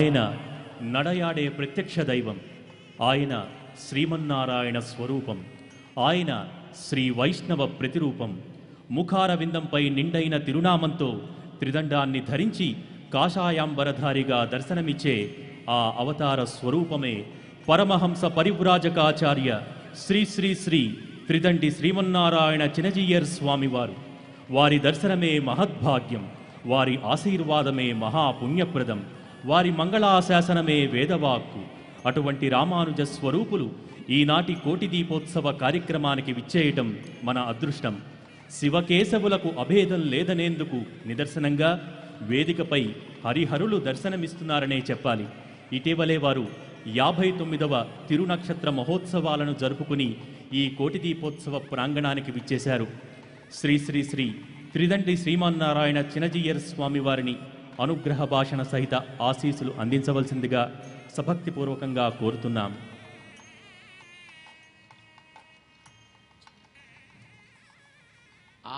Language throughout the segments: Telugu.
ఆయన నడయాడే ప్రత్యక్ష దైవం. ఆయన శ్రీమన్నారాయణ స్వరూపం. ఆయన శ్రీ వైష్ణవ ప్రతిరూపం. ముఖార విందంపై నిండైన తిరునామంతో త్రిదండాన్ని ధరించి కాషాయాంబరధారిగా దర్శనమిచ్చే ఆ అవతార స్వరూపమే పరమహంస పరివ్రాజకాచార్య శ్రీ శ్రీ శ్రీ త్రిదండి శ్రీమన్నారాయణ చినజీయర్ స్వామివారు. వారి దర్శనమే మహద్భాగ్యం. వారి ఆశీర్వాదమే మహాపుణ్యప్రదం. వారి మంగళాశాసనమే వేదవాక్కు. అటువంటి రామానుజ స్వరూపులు ఈనాటి కోటి దీపోత్సవ కార్యక్రమానికి విచ్చేయటం మన అదృష్టం. శివకేశవులకు అభేదం లేదనేందుకు నిదర్శనంగా వేదికపై హరిహరులు దర్శనమిస్తున్నారనే చెప్పాలి. ఇటీవలే వారు 59వ తిరునక్షత్ర మహోత్సవాలను జరుపుకుని ఈ కోటి దీపోత్సవ ప్రాంగణానికి విచ్చేశారు. శ్రీ శ్రీ శ్రీ త్రిదండి శ్రీమన్నారాయణ చినజీయర్ స్వామివారిని అనుగ్రహ భాషణ సహిత ఆశీస్సులు అందించవలసిందిగా సభక్తిపూర్వకంగా కోరుతున్నాం.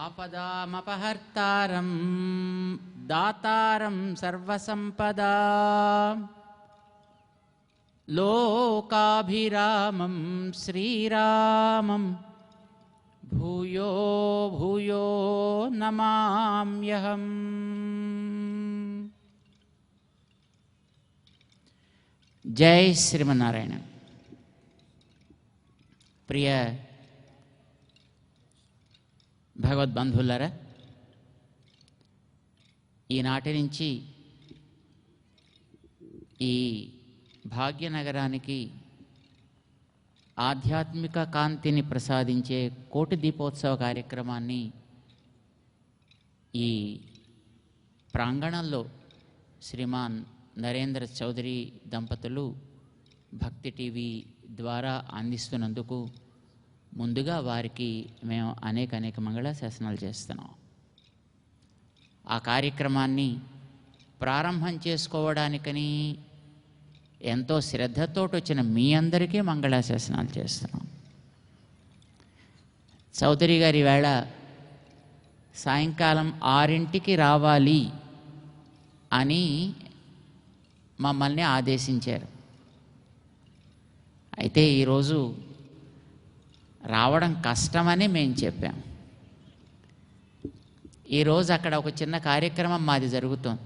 ఆపదామపహర్తారం దాతారం సర్వసంపదా లోకాభిరామం శ్రీరామం భూయో భూయో నమామ్యహం. జై శ్రీమన్నారాయణ. ప్రియ భగవద్బంధువులారా, ఈనాటి నుంచి ఈ భాగ్యనగరానికి ఆధ్యాత్మిక కాంతిని ప్రసాదించే కోటి దీపోత్సవ కార్యక్రమాన్ని ఈ ప్రాంగణంలో శ్రీమాన్ నరేంద్ర చౌదరి దంపతులు భక్తి టీవీ ద్వారా అందిస్తున్నందుకు ముందుగా వారికి మేము అనేక మంగళాశాసనాలు చేస్తున్నాం. ఆ కార్యక్రమాన్ని ప్రారంభం చేసుకోవడానికని ఎంతో శ్రద్ధతోటి వచ్చిన మీ అందరికీ మంగళాశాసనాలు చేస్తున్నాం. చౌదరి గారి వేళ సాయంకాలం 6ంటికి రావాలి అని మమ్మల్ని ఆదేశించారు. అయితే ఈరోజు రావడం కష్టమని మేము చెప్పాం. ఈరోజు అక్కడ ఒక చిన్న కార్యక్రమం మాది జరుగుతుంది.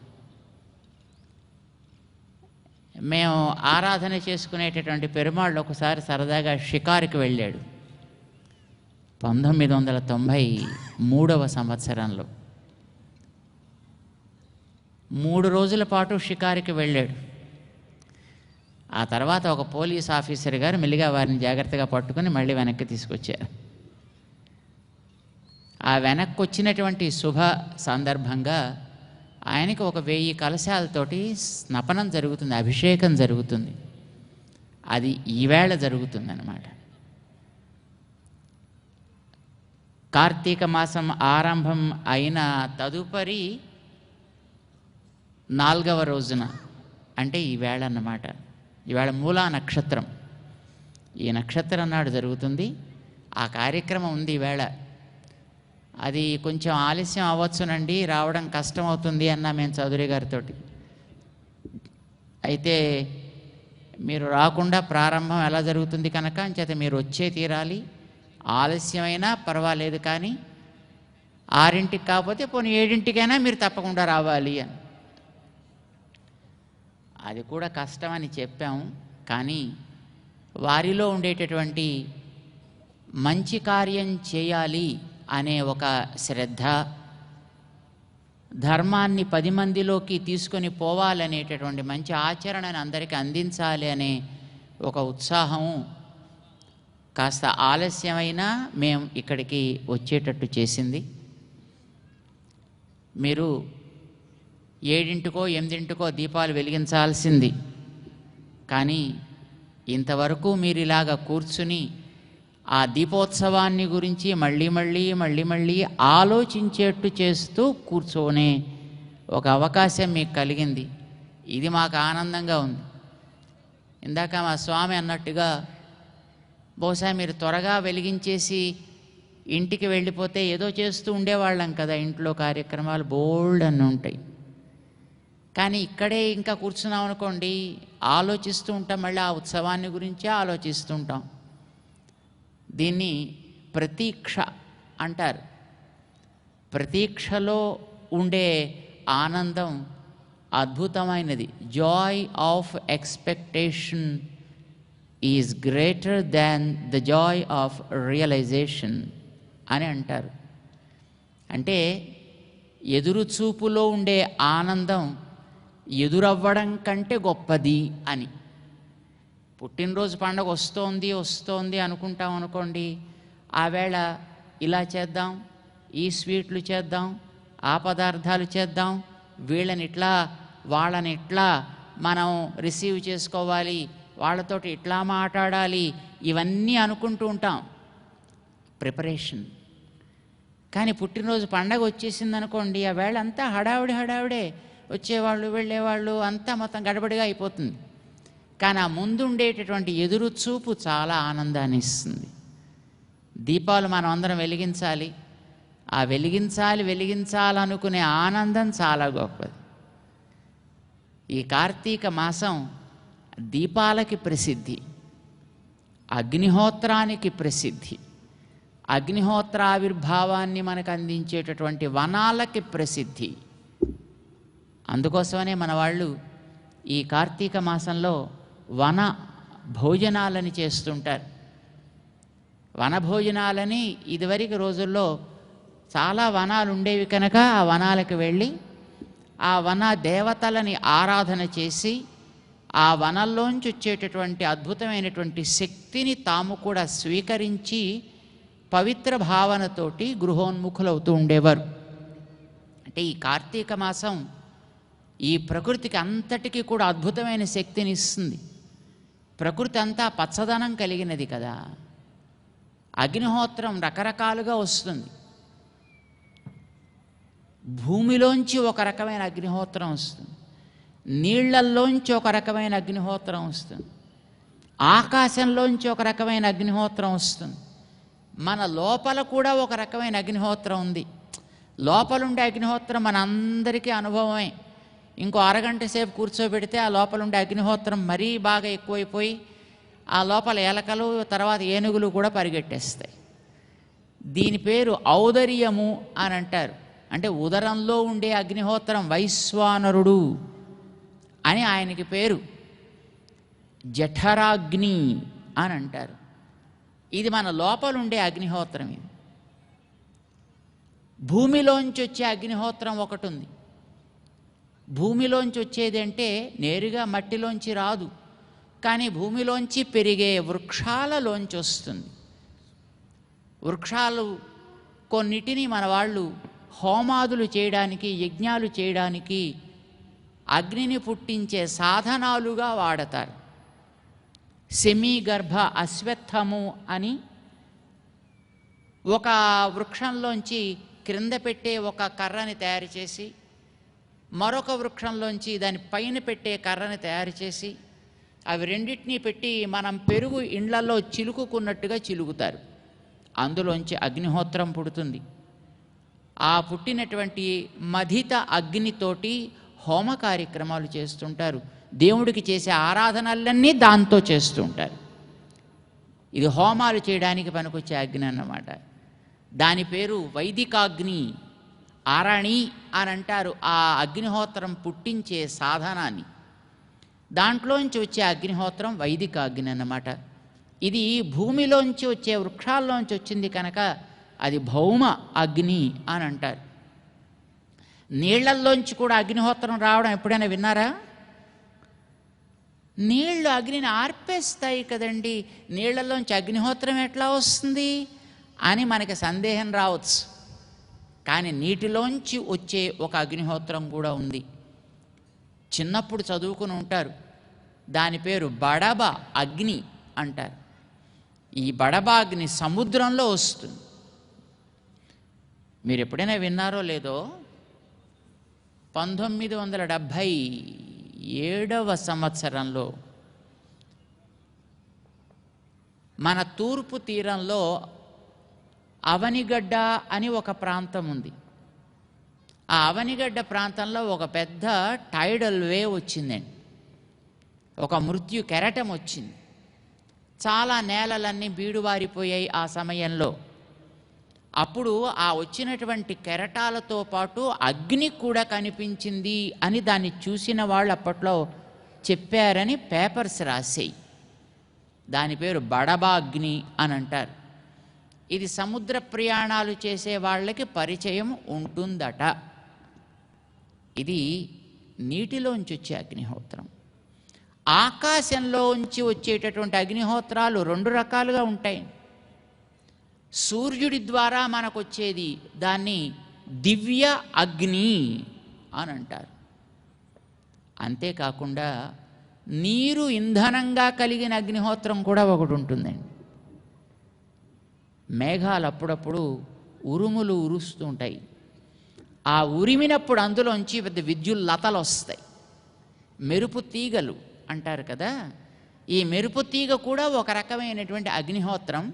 మేము ఆరాధన చేసుకునేటటువంటి పెరుమాళ్ళు ఒకసారి సరదాగా షికారుకి వెళ్ళాడు 1993వ సంవత్సరంలో. 3 రోజుల పాటు షికారుకి వెళ్ళాడు. ఆ తర్వాత ఒక పోలీస్ ఆఫీసర్ గారు మెల్లిగా వారిని జాగ్రత్తగా పట్టుకుని మళ్ళీ వెనక్కి తీసుకొచ్చారు. ఆ వెనక్కి వచ్చినటువంటి శుభ సందర్భంగా ఆయనకి ఒక 1000 కలశాలతోటి స్నపనం జరుగుతుంది, అభిషేకం జరుగుతుంది. అది ఈవేళ జరుగుతుందన్నమాట. కార్తీక మాసం ఆరంభం అయిన తదుపరి 4వ రోజున అంటే ఈవేళ అన్నమాట. ఈవేళ మూలా నక్షత్రం. ఈ నక్షత్రం నాడు జరుగుతుంది ఆ కార్యక్రమం ఉంది ఈవేళ. అది కొంచెం ఆలస్యం అవ్వచ్చునండి, రావడం కష్టం అవుతుంది అన్నా మేము చౌదరి గారితో. అయితే మీరు రాకుండా ప్రారంభం ఎలా జరుగుతుంది కనుక అంచేత మీరు వచ్చే తీరాలి, ఆలస్యమైనా పర్వాలేదు, కానీ 6ంటికి కాకపోతే పోనీ 7ంటికైనా మీరు తప్పకుండా రావాలి అని. అది కూడా కష్టమని చెప్పాము. కానీ వారిలో ఉండేటటువంటి మంచి కార్యం చేయాలి అనే ఒక శ్రద్ధ, ధర్మాన్ని 10 మందిలోకి తీసుకొని పోవాలనేటటువంటి మంచి ఆచరణను అందరికీ అందించాలి అనే ఒక ఉత్సాహం కాస్త ఆలస్యమైనా మేము ఇక్కడికి వచ్చేటట్టు చేసింది. మీరు 7ంటికో 8ంటికో దీపాలు వెలిగించాల్సింది, కానీ ఇంతవరకు మీరు ఇలాగ కూర్చుని ఆ దీపోత్సవాన్ని గురించి మళ్ళీ ఆలోచించేట్టు చేస్తూ కూర్చోనే ఒక అవకాశం మీకు కలిగింది. ఇది మాకు ఆనందంగా ఉంది. ఇందాక మా స్వామి అన్నట్టుగా బహుశా మీరు త్వరగా వెలిగించేసి ఇంటికి వెళ్ళిపోతే ఏదో చేస్తూ ఉండేవాళ్ళం కదా. ఇంట్లో కార్యక్రమాలు బోల్డ్ అని ఉంటాయి. కానీ ఇక్కడే ఇంకా కూర్చున్నాం అనుకోండి, ఆలోచిస్తూ ఉంటాం, మళ్ళీ ఆ ఉత్సవాన్ని గురించే ఆలోచిస్తూ ఉంటాం. దీన్ని ప్రతీక్ష అంటారు. ప్రతీక్షలో ఉండే ఆనందం అద్భుతమైనది. Joy of expectation is greater than the joy of realisation అని అంటారు. అంటే ఎదురుచూపులో ఉండే ఆనందం ఎదురవ్వడం కంటే గొప్పది అని. పుట్టినరోజు పండుగ వస్తోంది అనుకుంటాం అనుకోండి, ఆవేళ ఇలా చేద్దాం, ఈ స్వీట్లు చేద్దాం, ఆ పదార్థాలు చేద్దాం, వీళ్ళని ఇట్లా వాళ్ళని ఇట్లా మనం రిసీవ్ చేసుకోవాలి, వాళ్ళతోటి ఇట్లా మాట్లాడాలి, ఇవన్నీ అనుకుంటూ ఉంటాం, ప్రిపరేషన్. కానీ పుట్టినరోజు పండగ వచ్చేసింది అనుకోండి, ఆ వేళ అంతా హడావిడే, వచ్చేవాళ్ళు వెళ్ళేవాళ్ళు అంతా మొత్తం గడబడిగా అయిపోతుంది. కానీ ఆ ముందు ఉండేటటువంటి ఎదురు చూపు చాలా ఆనందాన్ని ఇస్తుంది. దీపాలు మనం అందరం వెలిగించాలి, ఆ వెలిగించాలనుకునే ఆనందం చాలా గొప్పది. ఈ కార్తీక మాసం దీపాలకి ప్రసిద్ధి, అగ్నిహోత్రానికి ప్రసిద్ధి, అగ్నిహోత్ర ఆవిర్భావాన్ని మనకు అందించేటటువంటి వనాలకి ప్రసిద్ధి. అందుకోసమనే మన వాళ్ళు ఈ కార్తీక మాసంలో వన భోజనాలని చేస్తుంటారు. వన భోజనాలని ఇదివరకు రోజుల్లో చాలా వనాలు ఉండేవి కనుక ఆ వనాలకు వెళ్ళి ఆ వన దేవతలని ఆరాధన చేసి ఆ వనంలోంచి వచ్చేటటువంటి అద్భుతమైనటువంటి శక్తిని తాము కూడా స్వీకరించి పవిత్ర భావనతోటి గృహోన్ముఖులవుతూ ఉండేవారు. అంటే ఈ కార్తీక మాసం ఈ ప్రకృతికి అంతటికీ కూడా అద్భుతమైన శక్తిని ఇస్తుంది. ప్రకృతి అంతా పచ్చదనం కలిగినది కదా. అగ్నిహోత్రం రకరకాలుగా వస్తుంది. భూమిలోంచి ఒక రకమైన అగ్నిహోత్రం వస్తుంది, నీళ్లల్లోంచి ఒక రకమైన అగ్నిహోత్రం వస్తుంది, ఆకాశంలోంచి ఒక రకమైన అగ్నిహోత్రం వస్తుంది. మన లోపల కూడా ఒక రకమైన అగ్నిహోత్రం ఉంది. లోపలుండే అగ్నిహోత్రం మన అందరికీ అనుభవమే. ఇంకో అరగంట సేపు కూర్చోబెడితే ఆ లోపలుండే అగ్నిహోత్రం మరీ బాగా ఎక్కువైపోయి ఆ లోపల ఎలకలు, తర్వాత ఏనుగులు కూడా పరిగెట్టేస్తాయి. దీని పేరు ఔదర్యము అని అంటారు. అంటే ఉదరంలో ఉండే అగ్నిహోత్రం వైశ్వానరుడు అని ఆయనకి పేరు. జఠరాగ్ని అని అంటారు. ఇది మన లోపలుండే అగ్నిహోత్రం. ఇది భూమిలోంచి వచ్చే అగ్నిహోత్రం ఒకటి ఉంది. భూమిలోంచి వచ్చేది అంటే నేరుగా మట్టిలోంచి రాదు, కానీ భూమిలోంచి పెరిగే వృక్షాలలోంచి వస్తుంది. వృక్షాలు కొన్నిటిని మన వాళ్ళు హోమాదులు చేయడానికి, యజ్ఞాలు చేయడానికి, అగ్నిని పుట్టించే సాధనాలుగా వాడతారు. సెమీగర్భ అశ్వత్థము అని ఒక వృక్షంలోంచి క్రింద పెట్టే ఒక కర్రని తయారు చేసి, మరొక వృక్షంలోంచి దాని పైన పెట్టే కర్రని తయారు చేసి, అవి రెండింటినీ పెట్టి మనం పెరుగు ఇండ్లలో చిలుకుకున్నట్టుగా చిలుకుతారు. అందులోంచి అగ్నిహోత్రం పుడుతుంది. ఆ పుట్టినటువంటి మధిత అగ్నితోటి హోమ కార్యక్రమాలు చేస్తుంటారు. దేవుడికి చేసే ఆరాధనలన్నీ దాంతో చేస్తూ ఉంటారు. ఇది హోమాలు చేయడానికి పనికొచ్చే అగ్ని అన్నమాట. దాని పేరు వైదికాగ్ని, ఆరణి అని అంటారు ఆ అగ్నిహోత్రం పుట్టించే సాధనాన్ని. దాంట్లోంచి వచ్చే అగ్నిహోత్రం వైదిక అగ్ని అన్నమాట. ఇది భూమిలోంచి వచ్చే వృక్షాల్లోంచి వచ్చింది కనుక అది భౌమ అగ్ని అని అంటారు. నీళ్లల్లోంచి కూడా అగ్నిహోత్రం రావడం ఎప్పుడైనా విన్నారా? నీళ్లు అగ్నిని ఆర్పేస్తాయి కదండి, నీళ్లలోంచి అగ్నిహోత్రం ఎట్లా వస్తుంది అని మనకి సందేహం రావచ్చు. కానీ నీటిలోంచి వచ్చే ఒక అగ్నిహోత్రం కూడా ఉంది. చిన్నప్పుడు చదువుకుని ఉంటారు. దాని పేరు బడబ అగ్ని అంటారు. ఈ బడబ అగ్ని సముద్రంలో వస్తుంది. మీరు ఎప్పుడైనా విన్నారో లేదో, 1977వ సంవత్సరంలో మన తూర్పు తీరంలో అవనిగడ్డ అని ఒక ప్రాంతం ఉంది. ఆ అవనిగడ్డ ప్రాంతంలో ఒక పెద్ద టైడల్ వేవ్ వచ్చిందండి. ఒక మృత్యు కెరటం వచ్చింది. చాలా నేలలన్నీ బీడువారిపోయాయి ఆ సమయంలో. అప్పుడు ఆ వచ్చినటువంటి కెరటాలతో పాటు అగ్ని కూడా కనిపించింది అని దాన్ని చూసిన వాళ్ళు అప్పట్లో చెప్పారని పేపర్స్ రాసాయి. దాని పేరు బడబాగ్ని అని అంటారు. ఇది సముద్ర ప్రయాణాలు చేసే వాళ్ళకి పరిచయం ఉంటుందట. ఇది నీటిలోంచి వచ్చే అగ్నిహోత్రం. ఆకాశంలోంచి వచ్చేటటువంటి అగ్నిహోత్రాలు 2 రకాలుగా ఉంటాయి. సూర్యుడి ద్వారా మనకు వచ్చేది దాన్ని దివ్య అగ్ని అని అంటారు. అంతేకాకుండా నీరు ఇంధనంగా కలిగిన అగ్నిహోత్రం కూడా ఒకటి ఉంటుందండి. మేఘాలు అప్పుడప్పుడు ఉరుములు ఉరుస్తూ ఉంటాయి. ఆ ఉరిమినప్పుడు అందులోంచి పెద్ద విద్యుల్లతలు వస్తాయి. మెరుపు తీగలు అంటారు కదా. ఈ మెరుపు తీగ కూడా ఒక రకమైనటువంటి అగ్నిహోత్రం.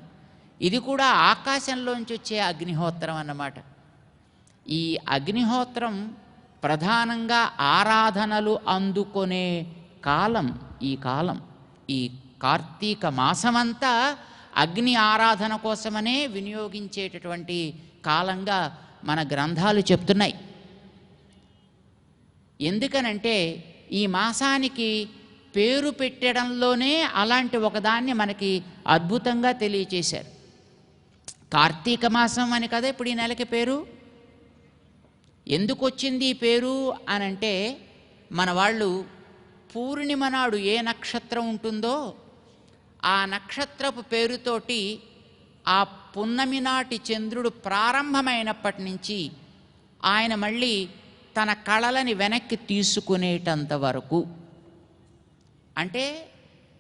ఇది కూడా ఆకాశంలోంచి వచ్చే అగ్నిహోత్రం అన్నమాట. ఈ అగ్నిహోత్రం ప్రధానంగా ఆరాధనలు అందుకునే కాలం ఈ కార్తీక మాసమంతా అగ్ని ఆరాధన కోసమనే వినియోగించేటటువంటి కాలంగా మన గ్రంథాలు చెప్తున్నాయి. ఎందుకనంటే ఈ మాసానికి పేరు పెట్టడంలోనే అలాంటి ఒకదాన్ని మనకి అద్భుతంగా తెలియచేశారు. కార్తీక మాసం అని కదా ఇప్పుడు ఈ నెలకి పేరు. ఎందుకు వచ్చింది ఈ పేరు అనంటే, మన వాళ్ళు పూర్ణిమ నాడు ఏ నక్షత్రం ఉంటుందో ఆ నక్షత్రపు పేరుతోటి ఆ పున్నమి నాటి చంద్రుడు ప్రారంభమైనప్పటి నుంచి ఆయన మళ్ళీ తన కళలని వెనక్కి తీసుకునేటంత వరకు, అంటే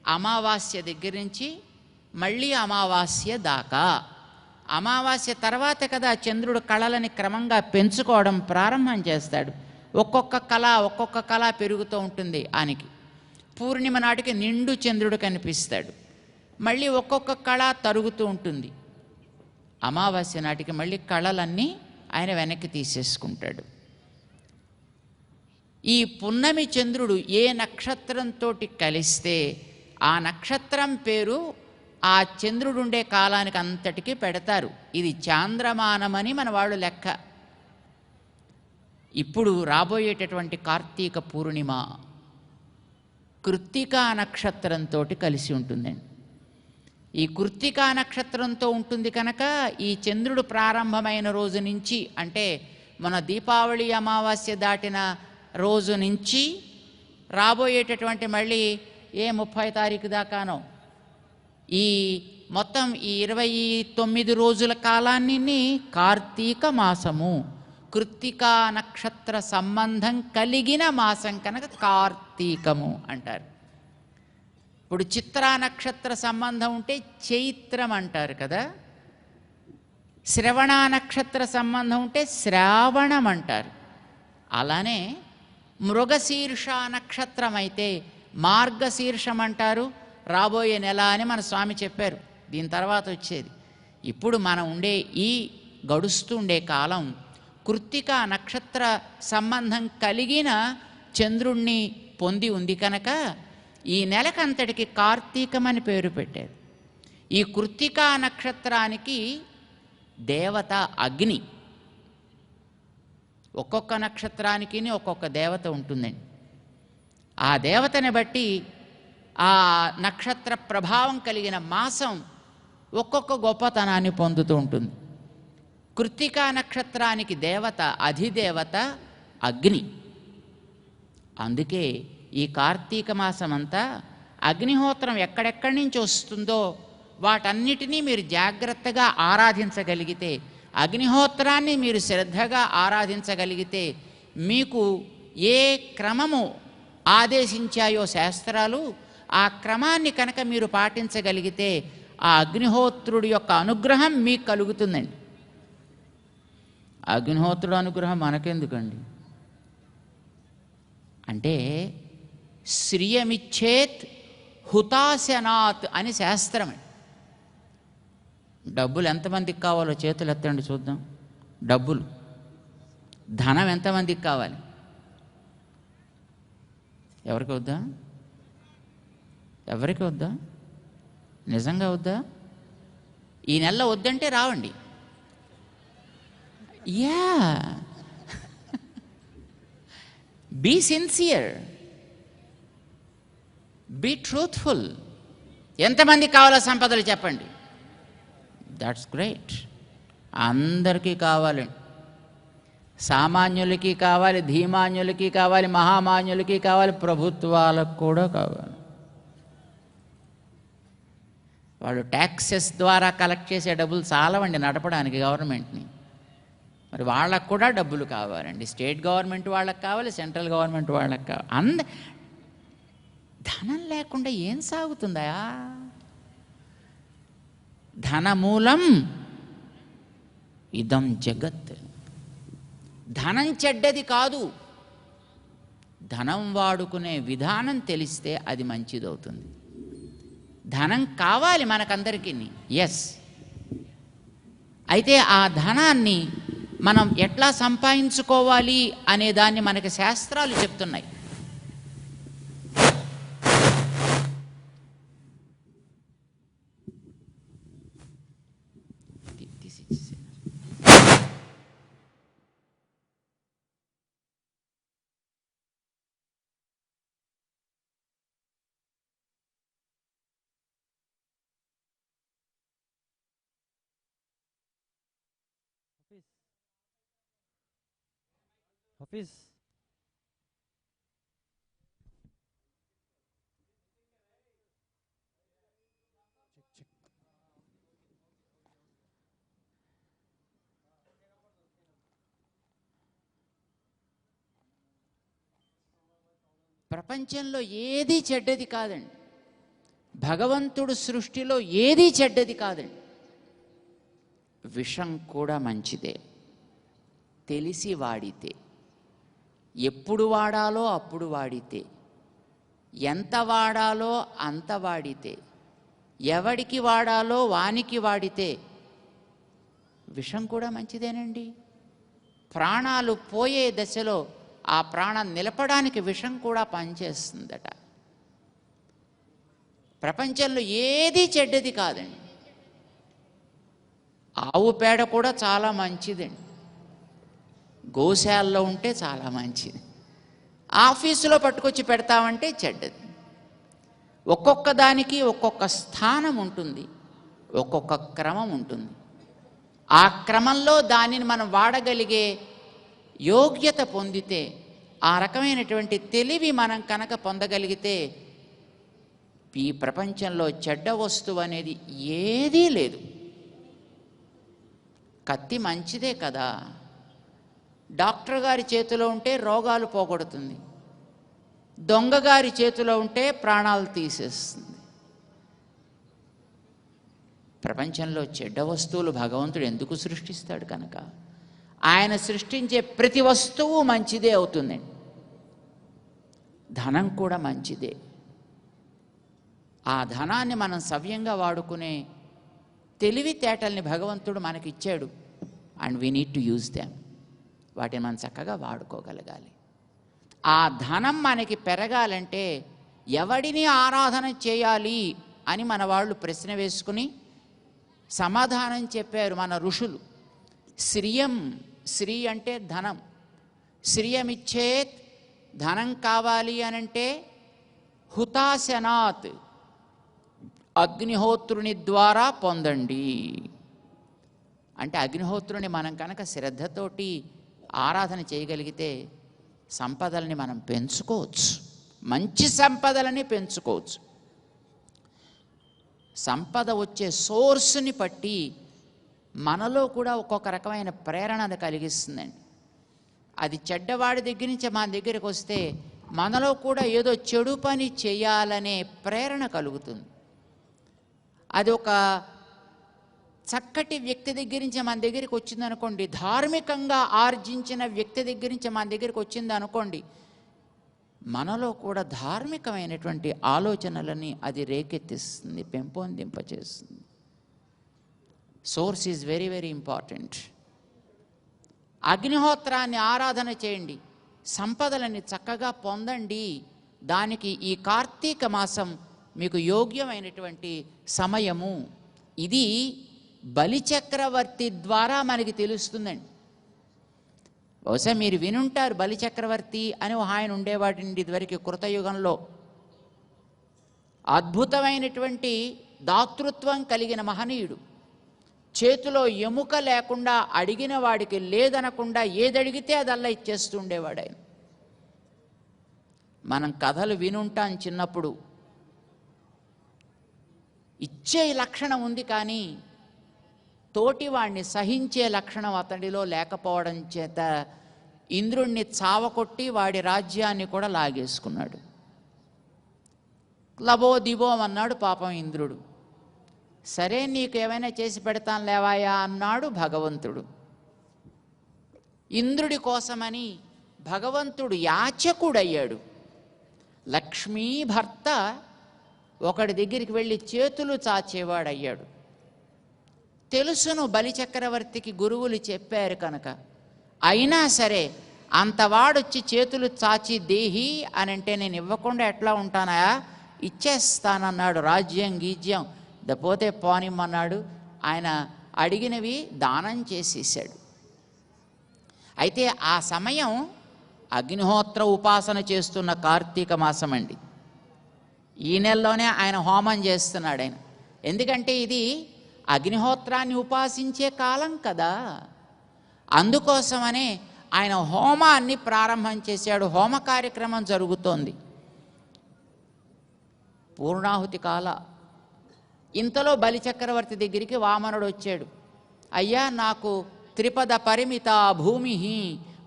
అమావాస్య దగ్గర నుంచి మళ్ళీ అమావాస్య దాకా, అమావాస్య తర్వాత కదా చంద్రుడు కళలని క్రమంగా పెంచుకోవడం ప్రారంభం చేస్తాడు. ఒక్కొక్క కళ పెరుగుతూ ఉంటుంది. ఆయనకి పూర్ణిమ నాటికి నిండు చంద్రుడు కనిపిస్తాడు. మళ్ళీ ఒక్కొక్క కళ తరుగుతూ ఉంటుంది. అమావాస్య నాటికి మళ్ళీ కళలన్నీ ఆయన వెనక్కి తీసేసుకుంటాడు. ఈ పున్నమి చంద్రుడు ఏ నక్షత్రంతో కలిస్తే ఆ నక్షత్రం పేరు ఆ చంద్రుడు ఉండే కాలానికి అంతటికీ పెడతారు. ఇది చాంద్రమానమని మన వాళ్ళు లెక్క. ఇప్పుడు రాబోయేటటువంటి కార్తీక పూర్ణిమ కృత్తికా నక్షత్రంతో కలిసి ఉంటుందండి. ఈ కృత్తికా నక్షత్రంతో ఉంటుంది కనుక ఈ చంద్రుడు ప్రారంభమైన రోజు నుంచి, అంటే మన దీపావళి అమావాస్య దాటిన రోజు నుంచి రాబోయేటటువంటి మళ్ళీ 30 తారీఖు దాకానో ఈ మొత్తం ఈ 29 రోజుల కాలాన్ని కార్తీక మాసము, కృత్తికా నక్షత్ర సంబంధం కలిగిన మాసం కనుక కార్తీకము అంటారు. ఇప్పుడు చిత్రా నక్షత్ర సంబంధం ఉంటే చైత్రం అంటారు కదా. శ్రవణ నక్షత్ర సంబంధం ఉంటే శ్రావణం అంటారు. అలానే మృగశీర్ష నక్షత్రం అయితే మార్గశీర్షం అంటారు. రాబోయే నెల అని మన స్వామి చెప్పారు. దీని తర్వాత వచ్చేది. ఇప్పుడు మనం ఉండే ఈ గడుస్తూ ఉండే కాలం కృత్తికా నక్షత్ర సంబంధం కలిగిన చంద్రుణ్ణి పొంది ఉంది కనుక ఈ నెలకంతటికి కార్తీకమని పేరు పెట్టారు. ఈ కృత్తికా నక్షత్రానికి దేవత అగ్ని. ఒక్కొక్క నక్షత్రానికి ఒక్కొక్క దేవత ఉంటుందండి. ఆ దేవతని బట్టి ఆ నక్షత్ర ప్రభావం కలిగిన మాసం ఒక్కొక్క గొప్పతనాన్ని పొందుతూ ఉంటుంది. కృత్తికా నక్షత్రానికి దేవత అధిదేవత అగ్ని. అందుకే ఈ కార్తీక మాసం అంతా అగ్నిహోత్రం ఎక్కడెక్కడి నుంచి వస్తుందో వాటన్నిటినీ మీరు జాగ్రత్తగా ఆరాధించగలిగితే, అగ్నిహోత్రాన్ని మీరు శ్రద్ధగా ఆరాధించగలిగితే, మీకు ఏ క్రమము ఆదేశించాయో శాస్త్రాలు ఆ క్రమాన్ని కనుక మీరు పాటించగలిగితే ఆ అగ్నిహోత్రుడి యొక్క అనుగ్రహం మీకు కలుగుతుందండి. అగ్నిహోత్రుడు అనుగ్రహం మనకెందుకండి అంటే, శ్రియమిచ్చేత్ హుతాశనాత్ అని శాస్త్రం. డబ్బులు ఎంతమందికి కావాలో చేతులు ఎత్తండి చూద్దాం. డబ్బులు ధనం ఎంతమందికి కావాలి? ఎవరికి వద్దా? ఎవరికి వద్దా? నిజంగా వద్దా? ఈ నెలలో వద్దంటే రావండి. Yeah, be sincere, be truthful. ఎంతమందికి కావాలో సంపదలు చెప్పండి. That's great. అందరికీ కావాలి. సామాన్యులకి కావాలి, ధీమాన్యులకి కావాలి, మహామాన్యులకి కావాలి, ప్రభుత్వాలకు కూడా కావాలి. వాళ్ళు ట్యాక్సెస్ ద్వారా కలెక్ట్ చేసే డబ్బులు చాలవండి నడపడానికి గవర్నమెంట్ని. మరి వాళ్ళకు కూడా డబ్బులు కావాలండి. స్టేట్ గవర్నమెంట్ వాళ్ళకి కావాలి, సెంట్రల్ గవర్నమెంట్ వాళ్ళకి కావాలి. ధనం లేకుండా ఏం సాగుతుందా? ధనమూలం ఇదం జగత్. ధనం చెడ్డది కాదు. ధనం వాడుకునే విధానం తెలిస్తే అది మంచిదవుతుంది. ధనం కావాలి మనకందరికీ, ఎస్. అయితే ఆ ధనాన్ని మనం ఎట్లా సంపాదించుకోవాలి అనే దాన్ని మనకి శాస్త్రాలు చెప్తున్నాయి. Hafiz. ప్రపంచంలో ఏది చెడ్డది కాదండి. భగవంతుడు సృష్టిలో ఏది చెడ్డది కాదండి. విషం కూడా మంచిదే, తెలిసి వాడితే. ఎప్పుడు వాడాలో అప్పుడు వాడితే, ఎంత వాడాలో అంత వాడితే, ఎవడికి వాడాలో వానికి వాడితే విషం కూడా మంచిదేనండి. ప్రాణాలు పోయే దశలో ఆ ప్రాణం నిలపడానికి విషం కూడా పనిచేస్తుందట. ప్రపంచంలో ఏది చెడ్డది కాదండి. ఆవు పేడ కూడా చాలా మంచిదండి. గోశాలలో ఉంటే చాలా మంచిది. ఆఫీసులో పట్టుకొచ్చి పెడతామంటే చెడ్డది. ఒక్కొక్క దానికి ఒక్కొక్క స్థానం ఉంటుంది, ఒక్కొక్క క్రమం ఉంటుంది. ఆ క్రమంలో దానిని మనం వాడగలిగే యోగ్యత పొందితే, ఆ రకమైనటువంటి తెలివి మనం కనుక పొందగలిగితే ఈ ప్రపంచంలో చెడ్డ వస్తువు అనేది ఏదీ లేదు. కత్తి మంచిదే కదా, డాక్టర్ గారి చేతిలో ఉంటే రోగాలు పోగొడుతుంది, దొంగగారి చేతిలో ఉంటే ప్రాణాలు తీసేస్తుంది. ప్రపంచంలో చెడ్డ వస్తువులు భగవంతుడు ఎందుకు సృష్టిస్తాడు కనుక ఆయన సృష్టించే ప్రతి వస్తువు మంచిదే అవుతుందండి. ధనం కూడా మంచిదే. ఆ ధనాన్ని మనం సవ్యంగా వాడుకునే తెలివితేటల్ని భగవంతుడు మనకిచ్చాడు. And we need to use them. వాటిని మనం చక్కగా వాడుకోగలగాలి. ఆ ధనం మనకి పెరగాలంటే ఎవడిని ఆరాధన చేయాలి అని మన వాళ్ళు ప్రశ్న వేసుకుని సమాధానం చెప్పారు మన ఋషులు. శ్రియం, శ్రీ అంటే ధనం. శ్రియమిచ్చేత్, ధనం కావాలి అనంటే హుతాశనాత్, అగ్నిహోత్రుని ద్వారా పొందండి. అంటే అగ్నిహోత్రుని మనం కనుక శ్రద్ధతోటి ఆరాధన చేయగలిగితే సంపదల్ని మనం పెంచుకోవచ్చు, మంచి సంపదలని పెంచుకోవచ్చు. సంపద వచ్చే సోర్స్ని బట్టి మనలో కూడా ఒక్కొక్క రకమైన ప్రేరణ కలిగిస్తుందండి. అది చెడ్డవాడి దగ్గర నుంచి మన దగ్గరికి వస్తే మనలో కూడా ఏదో చెడు పని చేయాలనే ప్రేరణ కలుగుతుంది. అది ఒక చక్కటి వ్యక్తి దగ్గర నుంచి మన దగ్గరికి వచ్చింది అనుకోండి, ధార్మికంగా ఆర్జించిన వ్యక్తి దగ్గర నుంచి మన దగ్గరికి వచ్చింది అనుకోండి, మనలో కూడా ధార్మికమైనటువంటి ఆలోచనలని అది రేకెత్తిస్తుంది, పెంపొందింపచేస్తుంది. Source is very very important. అగ్నిహోత్రాన్ని ఆరాధన చేయండి, సంపదలని చక్కగా పొందండి. దానికి ఈ కార్తీక మాసం మీకు యోగ్యమైనటువంటి సమయము. ఇది బలిచక్రవర్తి ద్వారా మనకి తెలుస్తుందండి. బహుశా మీరు వినుంటారు, బలిచక్రవర్తి అని ఆయన ఉండేవాడండి ఇదివరకు కృతయుగంలో. అద్భుతమైనటువంటి దాతృత్వం కలిగిన మహనీయుడు. చేతిలో ఎముక లేకుండా అడిగిన వాడికి లేదనకుండా ఏదడిగితే అదల్లా ఇచ్చేస్తూ ఉండేవాడు ఆయన. మనం కథలు వినుంటాం చిన్నప్పుడు. ఇచ్చే లక్షణం ఉంది కానీ తోటివాణ్ణి సహించే లక్షణం అతడిలో లేకపోవడం చేత ఇంద్రుణ్ణి చావకొట్టి వాడి రాజ్యాన్ని కూడా లాగేసుకున్నాడు. లబో దిబోం అన్నాడు పాపం ఇంద్రుడు. సరే నీకు ఏమైనా చేసి పెడతాను లేవాయా అన్నాడు భగవంతుడు. ఇంద్రుడి కోసమని భగవంతుడు యాచకుడయ్యాడు. లక్ష్మీ భర్త ఒకడి దగ్గరికి వెళ్ళి చేతులు చాచేవాడయ్యాడు. తెలుసును బలిచక్రవర్తికి గురువులు చెప్పారు కనుక. అయినా సరే అంతవాడొచ్చి చేతులు చాచి దేహి అని అంటే నేను ఇవ్వకుండా ఎట్లా ఉంటానా, ఇచ్చేస్తానన్నాడు. రాజ్యం గీజ్యం పోతే పోనిమ్మన్నాడు. ఆయన అడిగినవి దానం చేసేసాడు. అయితే ఆ సమయం అగ్నిహోత్ర ఉపాసన చేస్తున్న కార్తీక మాసం అండి. ఈ నెలలోనే ఆయన హోమం చేస్తున్నాడు ఆయన. ఎందుకంటే ఇది అగ్నిహోత్రాన్ని ఉపాసించే కాలం కదా. అందుకోసమనే ఆయన హోమాన్ని ప్రారంభం చేశాడు. హోమ కార్యక్రమం జరుగుతోంది. పూర్ణాహుతి కాల. ఇంతలో బలిచక్రవర్తి దగ్గరికి వామనుడు వచ్చాడు. అయ్యా, నాకు త్రిపద పరిమిత భూమి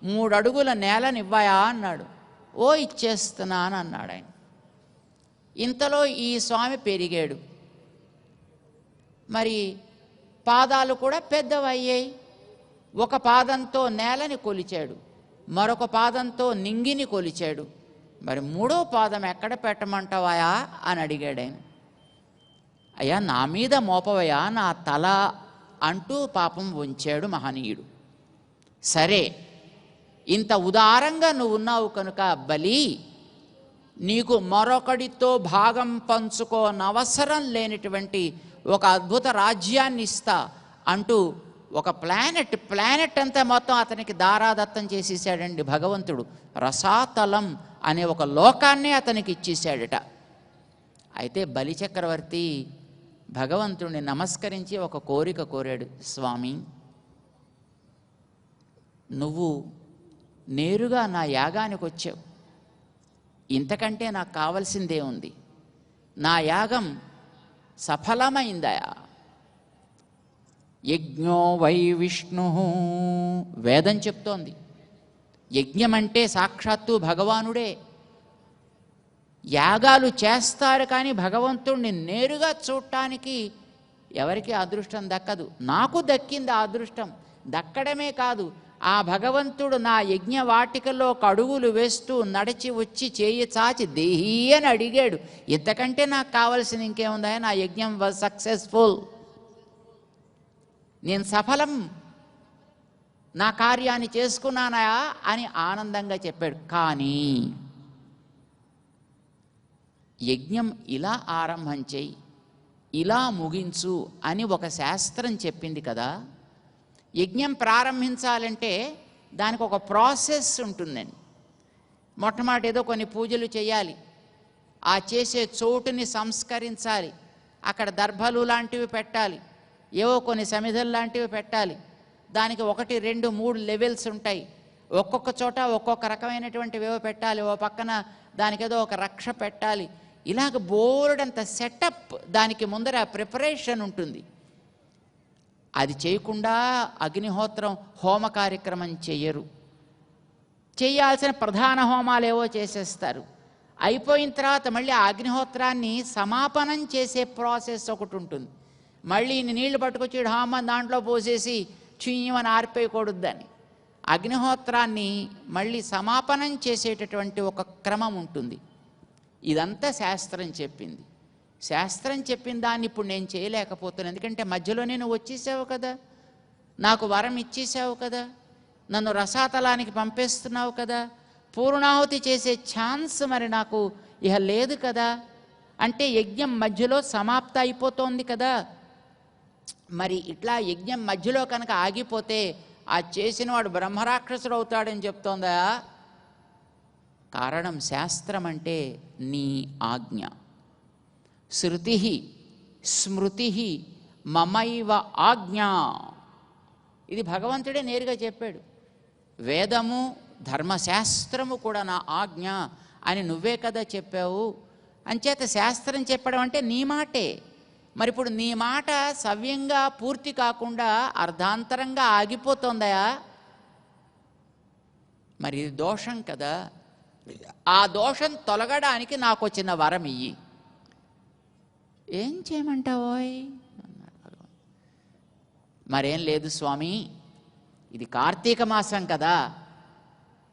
3 అడుగుల నేలనివ్వయా అన్నాడు. ఓ ఇచ్చేస్తున్నాను అన్నాడు ఆయన. ఇంతలో ఈ స్వామి పెరిగాడు. మరి పాదాలు కూడా పెద్దవయ్యాయి. ఒక పాదంతో నేలని కొలిచాడు, మరొక పాదంతో నింగిని కొలిచాడు. మరి 3వ పాదం ఎక్కడ పెట్టమంటావా అని అడిగాడు ఆయన. అయ్యా, నా మీద మోపవయా నా తల అంటూ పాపం వంచాడు మహనీయుడు. సరే, ఇంత ఉదారంగా నువ్వు ఉన్నావు కనుక బలి, నీకు మరొకడితో భాగం పంచుకోనవసరం లేనటువంటి ఒక అద్భుత రాజ్యాన్ని ఇస్తా అంటూ ఒక ప్లానెట్ అంతా మొత్తం అతనికి దారాదత్తం చేసేసాడండి భగవంతుడు. రసాతలం అనే ఒక లోకాన్నే అతనికి ఇచ్చేసాడట. అయితే బలిచక్రవర్తి భగవంతుడిని నమస్కరించి ఒక కోరిక కోరాడు. స్వామి, నువ్వు నేరుగా నా యాగానికి వచ్చావు. ఇంతకంటే నాకు కావలసిందే ఉంది. నా యాగం సఫలమైందయా. యజ్ఞో వై విష్ణు, వేదం చెప్తోంది. యజ్ఞం అంటే సాక్షాత్తు భగవానుడే. యాగాలు చేస్తారు కానీ భగవంతుణ్ణి నేరుగా చూడటానికి ఎవరికి అదృష్టం దక్కదు. నాకు దక్కింది ఆ అదృష్టం. దక్కడమే కాదు, ఆ భగవంతుడు నా యజ్ఞ వాటికలో అడుగులు వేస్తూ నడిచి వచ్చి చేయి చాచి దేహి అని అడిగాడు. ఇంతకంటే నాకు కావలసిన ఇంకేముందా? నా యజ్ఞం వాజ్ సక్సెస్ఫుల్, నేను సఫలం, నా కార్యాన్ని చేసుకున్నానా అని ఆనందంగా చెప్పాడు. కానీ యజ్ఞం ఇలా ఆరంభం చేయి, ఇలా ముగించు అని ఒక శాస్త్రం చెప్పింది కదా. యజ్ఞం ప్రారంభించాలంటే దానికి ఒక ప్రాసెస్ ఉంటుందండి. మొట్టమొదటి ఏదో కొన్ని పూజలు చేయాలి, ఆ చేసే చోటుని సంస్కరించాలి, అక్కడ దర్భలు లాంటివి పెట్టాలి, ఏవో కొన్ని సమిధలు లాంటివి పెట్టాలి. దానికి 1, 2, 3 లెవెల్స్ ఉంటాయి. ఒక్కొక్క చోట ఒక్కొక్క రకమైనటువంటివి ఏవో పెట్టాలి. ఓ పక్కన దానికి ఏదో ఒక రక్ష పెట్టాలి. ఇలాగ బోర్డంత సెటప్, దానికి ముందర ప్రిపరేషన్ ఉంటుంది. అది చేయకుండా అగ్నిహోత్రం హోమ కార్యక్రమం చెయ్యరు. చేయాల్సిన ప్రధాన హోమాలు ఏవో చేసేస్తారు. అయిపోయిన తర్వాత మళ్ళీ ఆ అగ్నిహోత్రాన్ని సమాపనం చేసే ప్రాసెస్ ఒకటి ఉంటుంది. మళ్ళీ నీళ్లు పట్టుకొచ్చి హోమం దాంట్లో పోసేసి చుయ్యమని ఆరిపోయకూడదు. దాన్ని అగ్నిహోత్రాన్ని మళ్ళీ సమాపనం చేసేటటువంటి ఒక క్రమం ఉంటుంది. ఇదంతా శాస్త్రం చెప్పింది. శాస్త్రం చెప్పిన దాన్ని ఇప్పుడు నేను చేయలేకపోతున్నాను. ఎందుకంటే మధ్యలోనే నువ్వు వచ్చేసావు కదా, నాకు వరం ఇచ్చేసావు కదా. నన్ను రసాతలానికి పంపేస్తున్నావు కదా, పూర్ణాహుతి చేసే ఛాన్స్ మరి నాకు ఇహ లేదు కదా, అంటే యజ్ఞం మధ్యలో సమాప్త అయిపోతోంది కదా. మరి ఇట్లా యజ్ఞం మధ్యలో కనుక ఆగిపోతే ఆ చేసినవాడు బ్రహ్మరాక్షసుడు అవుతాడని చెప్తోందా? కారణం శాస్త్రం అంటే నీ ఆజ్ఞ. శృతి స్మృతి మమైవ ఆజ్ఞ, ఇది భగవంతుడే నేరుగా చెప్పాడు. వేదము ధర్మశాస్త్రము కూడా నా ఆజ్ఞ అని నువ్వే కదా చెప్పావు. అంచేత శాస్త్రం చెప్పడం అంటే నీ మాటే. మరి ఇప్పుడు నీ మాట సవ్యంగా పూర్తి కాకుండా అర్ధాంతరంగా ఆగిపోతుందయా, మరి ఇది దోషం కదా. ఆ దోషం తొలగడానికి నాకు వచ్చిన వరం ఇయ్యి. ఏం చేయమంటావోయ్ అన్నాడు భగవాన్. మరేం లేదు స్వామి, ఇది కార్తీక మాసం కదా,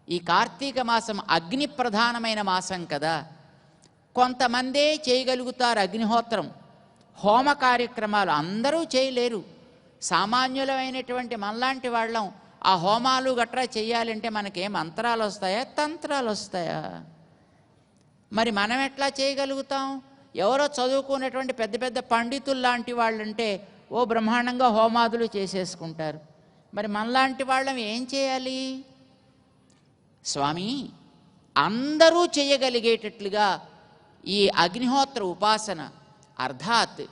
ఈ కార్తీక మాసం అగ్ని ప్రధానమైన మాసం కదా, కొంతమందే చేయగలుగుతారు అగ్నిహోత్రం, హోమ కార్యక్రమాలు అందరూ చేయలేరు. సామాన్యులమైనటువంటి మనలాంటి వాళ్ళం ఆ హోమాలు గట్రా చేయాలంటే మనకేం మంత్రాలు వస్తాయా, తంత్రాలు వస్తాయా? మరి మనం ఎట్లా చేయగలుగుతాం? ఎవరో చదువుకున్నటువంటి పెద్ద పెద్ద పండితులు లాంటి వాళ్ళంటే ఓ బ్రహ్మాండంగా హోమాదులు చేసేసుకుంటారు. మరి మనలాంటి వాళ్ళం ఏం చేయాలి? స్వామి, అందరూ చేయగలిగేటట్లుగా ఈ అగ్నిహోత్ర ఉపాసన, అర్థాత్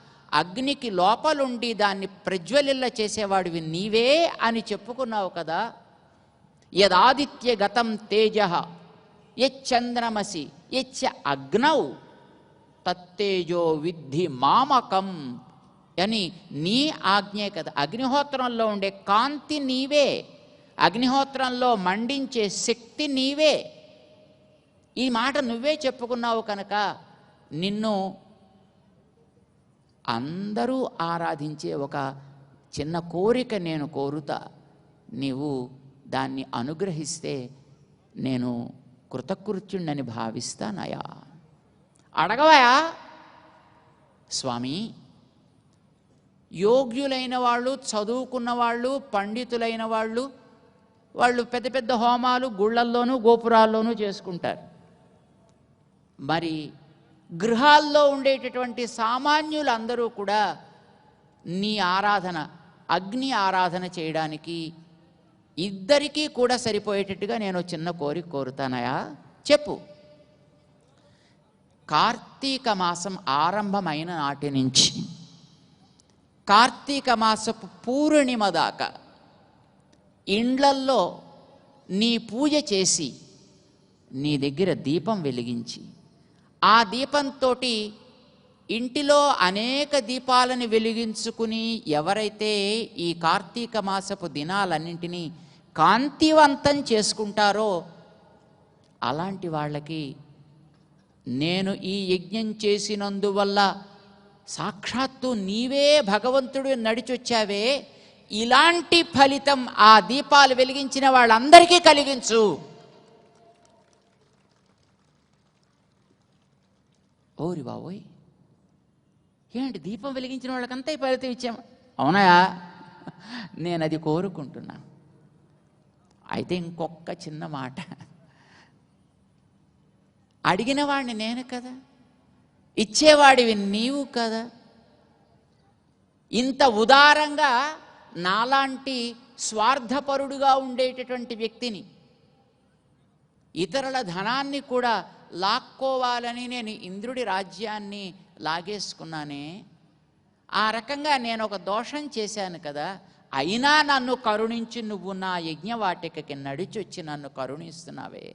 అగ్నికి లోపలుండి దాన్ని ప్రజ్వలిల్ల చేసేవాడివి నీవే అని చెప్పుకున్నావు కదా. యదాదిత్య గతం తేజ యచ్చంద్రమసి యచ్చ అగ్నౌ తత్తేజో విద్ధి మామకం అని నీ ఆజ్ఞే కదా. అగ్నిహోత్రంలో ఉండే కాంతి నీవే, అగ్నిహోత్రంలో మండించే శక్తి నీవే. ఈ మాట నువ్వే చెప్పుకున్నావు కనుక నిన్ను అందరూ ఆరాధించే ఒక చిన్న కోరిక నేను కోరుతా, నీవు దాన్ని అనుగ్రహిస్తే నేను కృతకృత్యుణ్ణని భావిస్తానయా. అడగవయా స్వామి. యోగ్యులైన వాళ్ళు, చదువుకున్న వాళ్ళు, పండితులైన వాళ్ళు, వాళ్ళు పెద్ద పెద్ద హోమాలు గుళ్ళల్లోనూ గోపురాల్లోనూ చేసుకుంటారు. మరి గృహాల్లో ఉండేటటువంటి సామాన్యులందరూ కూడా నీ ఆరాధన, అగ్ని ఆరాధన చేయడానికి ఇద్దరికీ కూడా సరిపోయేటట్టుగా నేను చిన్న కోరిక కోరుతానయా, చెప్పు. కార్తీక మాసం ఆరంభమైన నాటి నుంచి కార్తీక మాసపు పూర్ణిమ దాకా ఇండ్లల్లో నీ పూజ చేసి నీ దగ్గర దీపం వెలిగించి, ఆ దీపంతో ఇంటిలో అనేక దీపాలను వెలిగించుకుని ఎవరైతే ఈ కార్తీక మాసపు దినాలన్నింటినీ కాంతివంతం చేసుకుంటారో అలాంటి వాళ్ళకి నేను ఈ యజ్ఞం చేసినందువల్ల సాక్షాత్తు నీవే భగవంతుడు నడిచొచ్చావే, ఇలాంటి ఫలితం ఆ దీపాలు వెలిగించిన వాళ్ళందరికీ కలిగించు. ఓరి బాబోయ్, ఏంటి దీపం వెలిగించిన వాళ్ళకంతా ఈ ఫలితం ఇచ్చాము? అవునాయా, నేను అది కోరుకుంటున్నాను. అయితే ఇంకొక చిన్న మాట, అడిగిన వాడిని నేను కదా, ఇచ్చేవాడివి నీవు కదా. ఇంత ఉదారంగా నాలాంటి స్వార్థపరుడుగా ఉండేటటువంటి వ్యక్తిని, ఇతరుల ధనాన్ని కూడా లాక్కోవాలని నేను ఇంద్రుడి రాజ్యాన్ని లాగేసుకున్నానే, ఆ రకంగా నేను ఒక దోషం చేశాను కదా. అయినా నన్ను కరుణించి నువ్వు నా యజ్ఞవాటికకి నడిచొచ్చి నన్ను కరుణిస్తున్నావే,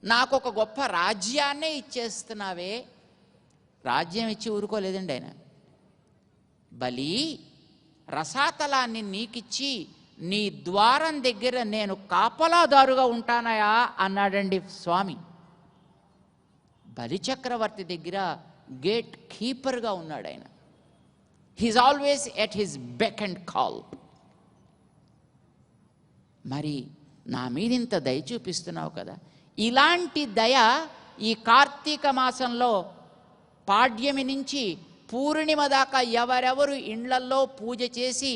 నాకు ఒక గొప్ప రాజ్యాన్నే ఇచ్చేస్తున్నావే. రాజ్యం ఇచ్చి ఊరుకోలేదండి ఆయన. బలి రసాతలాన్ని నీకిచ్చి నీ ద్వారం దగ్గర నేను కాపలాదారుగా ఉంటానయా అన్నాడండి స్వామి. బలిచక్రవర్తి దగ్గర గేట్ కీపర్గా ఉన్నాడు ఆయన. He's always at his beck and call. మరి నా మీద ఇంత దయ చూపిస్తున్నావు కదా, ఇలాంటి దయ ఈ కార్తీక మాసంలో పాడ్యమి నుంచి పూర్ణిమ దాకా ఎవరెవరు ఇండ్లల్లో పూజ చేసి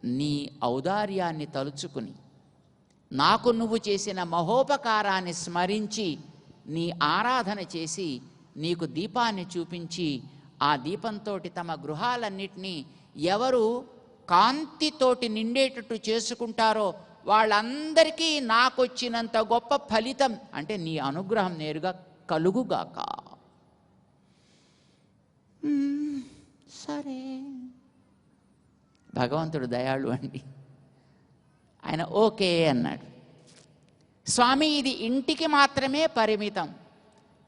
నీ ఔదార్యాన్ని తలుచుకుని, నాకు నువ్వు చేసిన మహోపకారాన్ని స్మరించి నీ ఆరాధన చేసి నీకు దీపాన్ని చూపించి, ఆ దీపంతో తమ గృహాలన్నిటినీ ఎవరు కాంతితోటి నిండేటట్టు చేసుకుంటారో వాళ్ళందరికీ నాకొచ్చినంత గొప్ప ఫలితం అంటే నీ అనుగ్రహం నేరుగా కలుగుగాక. సరే, భగవంతుడు దయాళు అండి. ఆయన ఓకే అన్నాడు. స్వామి, ఇది ఇంటికి మాత్రమే పరిమితం,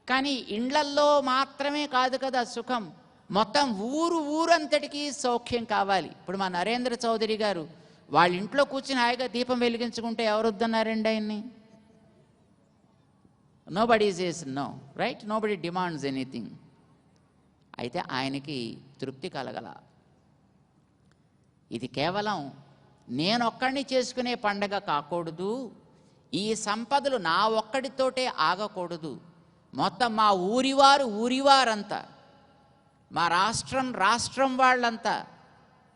కానీ ఇండ్లల్లో మాత్రమే కాదు కదా సుఖం, మొత్తం ఊరంతటికీ సౌఖ్యం కావాలి. ఇప్పుడు మా నరేంద్ర చౌదరి గారు వాళ్ళ ఇంట్లో కూర్చుని హాయిగా దీపం వెలిగించుకుంటే ఎవరు వద్దన్నారండి ఆయన్ని? Nobody says no, right? Nobody demands anything. అయితే ఆయనకి తృప్తి కలగల. ఇది కేవలం నేనొక్కడిని చేసుకునే పండగ కాకూడదు, ఈ సంపదలు నా ఒక్కడితోటే ఆగకూడదు, మొత్తం మా ఊరివారంతా, మా రాష్ట్రం వాళ్ళంతా,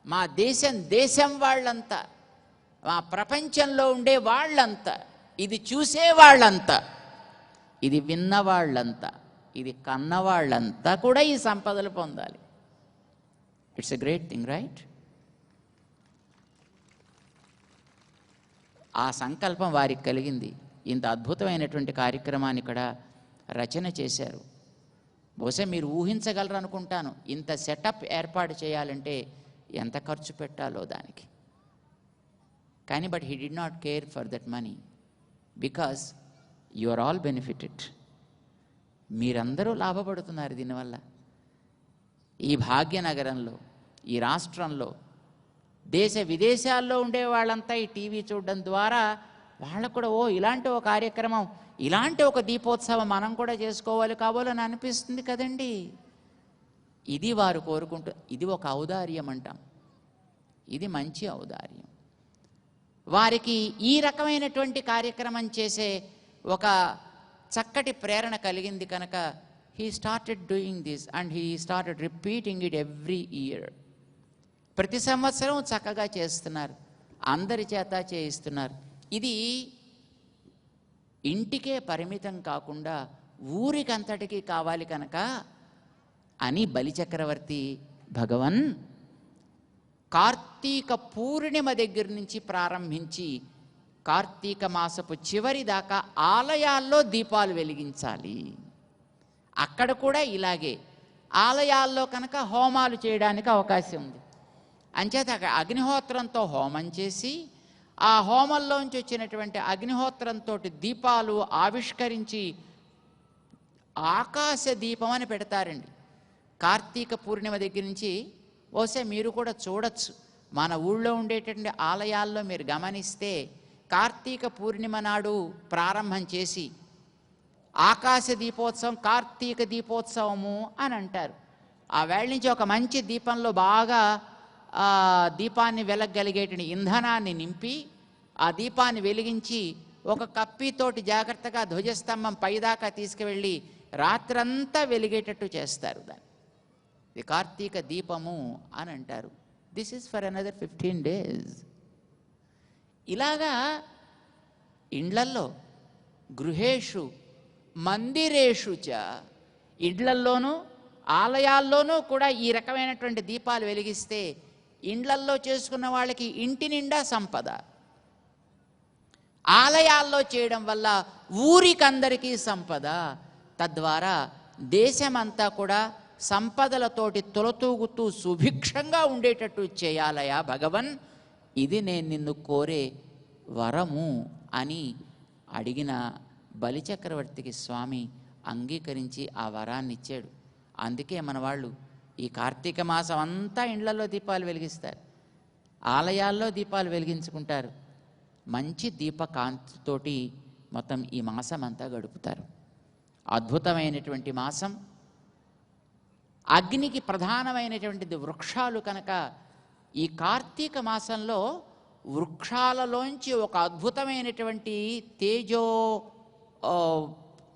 మా దేశం వాళ్ళంతా, మా ప్రపంచంలో ఉండే వాళ్ళంతా, ఇది చూసే వాళ్ళంతా, ఇది విన్నవాళ్ళంతా, ఇది కన్నవాళ్ళంతా కూడా ఈ సంపదలు పొందాలి. It's a great thing, right? ఆ సంకల్పం వారికి కలిగింది. ఇంత అద్భుతమైనటువంటి కార్యక్రమాన్ని ఇక్కడ రచన చేశారు. బహుశా మీరు ఊహించగలరు అనుకుంటాను, ఇంత సెటప్ ఏర్పాటు చేయాలంటే ఎంత ఖర్చు పెట్టాలో దానికి. కానీ but he did not care for that money, because you are all benefited. మీరందరూ లాభపడుతున్నారు దీనివల్ల. ఈ భాగ్యనగరంలో, ఈ రాష్ట్రంలో, దేశ విదేశాల్లో ఉండే వాళ్ళంతా ఈ టీవీ చూడడం ద్వారా వాళ్ళకు కూడా ఇలాంటి ఒక కార్యక్రమం, ఇలాంటి ఒక దీపోత్సవం మనం కూడా చేసుకోవాలి కాబోలని అనిపిస్తుంది కదండి. ఇది వారు కోరుకుంటూ, ఇది ఒక ఔదార్యం అంటాం, ఇది మంచి ఔదార్యం. వారికి ఈ రకమైనటువంటి కార్యక్రమం చేసే ఒక చక్కటి ప్రేరణ కలిగింది కనుక he started doing this and he started repeating it every year. ప్రతి సంవత్సరం చక్కగా చేస్తున్నారు, అందరి చేత చేయిస్తున్నారు. ఇది ఇంటికే పరిమితం కాకుండా ఊరికంతటికీ కావాలి కనుక అని బలిచక్రవర్తి భగవన్ కార్తీక పూర్ణిమ దగ్గర నుంచి ప్రారంభించి కార్తీక మాసపు చివరి దాకా ఆలయాల్లో దీపాలు వెలిగించాలి. అక్కడ కూడా ఇలాగే ఆలయాల్లో కనుక హోమాలు చేయడానికి అవకాశం ఉంది. అంచేత అగ్నిహోత్రంతో హోమం చేసి ఆ హోమంలోంచి వచ్చినటువంటి అగ్నిహోత్రంతో దీపాలు ఆవిష్కరించి ఆకాశ దీపం అని పెడతారండి. కార్తీక పూర్ణిమ దగ్గర నుంచి బహుశా మీరు కూడా చూడొచ్చు, మన ఊళ్ళో ఉండేటటువంటి ఆలయాల్లో మీరు గమనిస్తే కార్తీక పూర్ణిమ నాడు ప్రారంభం చేసి ఆకాశ దీపోత్సవం, కార్తీక దీపోత్సవము అని అంటారు. ఆ వేళ నుంచి ఒక మంచి దీపంలో బాగా దీపాన్ని వెలగలిగేటువంటి ఇంధనాన్ని నింపి ఆ దీపాన్ని వెలిగించి ఒక కప్పితోటి జాగ్రత్తగా ధ్వజస్తంభం పైదాకా తీసుకువెళ్ళి రాత్రంతా వెలిగేటట్టు చేస్తారు. దాన్ని ఇది కార్తీక దీపము అని అంటారు. This is for another 15 days. ఇలాగా ఇండ్లల్లో, గృహేషు మందిరేషు చ, ఇండ్లల్లోనూ ఆలయాల్లోనూ కూడా ఈ రకమైనటువంటి దీపాలు వెలిగిస్తే ఇండ్లల్లో చేసుకున్న వాళ్ళకి ఇంటి నిండా సంపద, ఆలయాల్లో చేయడం వల్ల ఊరికందరికీ సంపద, తద్వారా దేశమంతా కూడా సంపదలతోటి తొలతూగుతూ సుభిక్షంగా ఉండేటట్టు చేయాలయా భగవన్, ఇది నేను నిన్ను కోరే వరము అని అడిగిన బలిచక్రవర్తికి స్వామి అంగీకరించి ఆ వరాన్ని ఇచ్చాడు. అందుకే మన వాళ్ళు ఈ కార్తీక మాసం అంతా ఇండ్లలో దీపాలు వెలిగిస్తారు, ఆలయాల్లో దీపాలు వెలిగించుకుంటారు, మంచి దీపకాంతితోటి మొత్తం ఈ మాసం అంతా గడుపుతారు. అద్భుతమైనటువంటి మాసం. అగ్నికి ప్రధానమైనటువంటిది వృక్షాలు కనుక ఈ కార్తీక మాసంలో వృక్షాలలోంచి ఒక అద్భుతమైనటువంటి తేజో